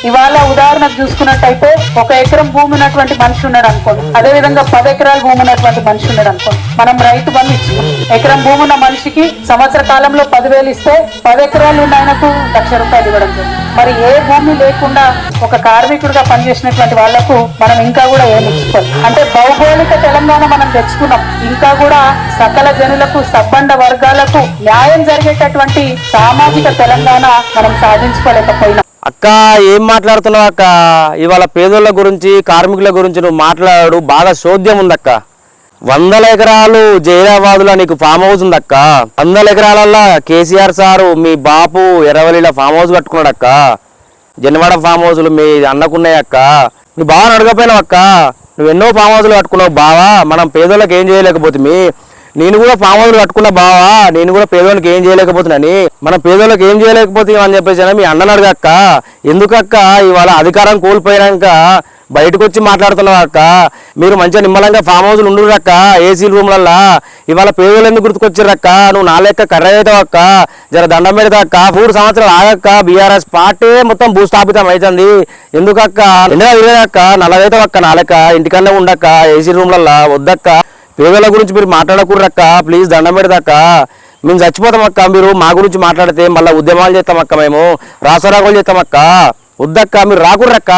ఇవాళ ఉదాహరణకు చూసుకున్నట్టయితే 1 ఎకరం భూమి ఉన్నటువంటి మనిషి ఉన్నాడు అనుకోండి, అదే విధంగా 10 ఎకరాల భూమి ఉన్నటువంటి మనిషి ఉన్నాడు అనుకోండి, మనం రైతు బంధు ఇచ్చుకున్నాం. ఎకరం భూమి ఉన్న మనిషికి సంవత్సర కాలంలో 10,000 ఇస్తే 10 ఎకరాలు ఉన్న ఆయనకు ₹1,00,000 ఇవ్వడం జరిగింది. మరి ఏ భూమి లేకుండా ఒక కార్మికుడిగా పనిచేసినటువంటి వాళ్లకు మనం ఇంకా కూడా ఏమి ఇచ్చుకోవాలి అంటే భౌగోళిక తెలంగాణ మనం తెచ్చుకున్నాం, ఇంకా కూడా సకల జనులకు సబ్బండ వర్గాలకు న్యాయం జరిగేటటువంటి సామాజిక తెలంగాణ మనం సాధించుకోలేకపోయినాం. అక్క ఏం మాట్లాడుతున్నావు అక్క? ఇవాళ పేదోళ్ళ గురించి కార్మికుల గురించి నువ్వు మాట్లాడు, బాగా చోద్యం ఉందక్క. 100 ఎకరాలు జైరాబాద్లో నీకు ఫామ్ హౌస్ ఉందక్క. 100 ఎకరాలల్లో కేసీఆర్ సారు మీ బాపు ఎర్రవల్లిలో ఫామ్ హౌస్ కట్టుకున్నాడు అక్క. జనవాడ ఫామ్ హౌస్లు మీ అన్నకున్నాయక్క. నీ బావని అడగపోయినావు అక్క. నువ్వు ఎన్నో ఫామ్ హౌస్లు కట్టుకున్నావు బావా, మనం పేదోళ్ళకి ఏం చేయలేకపోతుంది. నేను కూడా ఫామ్ హౌస్ కట్టుకున్నా బావా, నేను కూడా పేదోళ్ళకి ఏం చేయలేకపోతున్నాని, మనం పేదోళ్ళకి ఏం చేయలేకపోతున్నాం అని చెప్పేసి మీ అన్నను అడగక్క. ఎందుకక్క ఇవాళ అధికారం కోల్పోయాక బయటకు వచ్చి మాట్లాడుతున్నావు అక్క? మీరు మంచిగా నిమ్మలంగా ఫామ్ హౌస్లు ఉండురక్క, ఏసీ రూమ్లల్లా. ఇవాళ పేదోళ్ళు ఎందుకు గుర్తుకొచ్చిర్రక్క? నువ్వు నా లెక్క కర్ర అవుతావు అక్క, జర దండం పెడతావు అక్క. 3 సంవత్సరాలు ఆగక్క, బీఆర్ఎస్ పార్టీ మొత్తం భూస్థాపితం అవుతుంది. ఎందుకక్క ఎండగా తిరగక్క, నల్లగైతావు అక్క నా లెక్క, ఇంటికన్నా ఉండక్క ఏసీ రూమ్లల్లా. వద్దక్క, పేదల గురించి మీరు మాట్లాడకూడక్క, ప్లీజ్ దండం పెడతాక. మేము చచ్చిపోతాం అక్క, మీరు మా గురించి మాట్లాడితే మళ్ళీ ఉద్యమాలు చేస్తామక్క, మేము రాసరాగులు చేస్తామక్క. వద్దక్క, మీరు రాకూడక్క.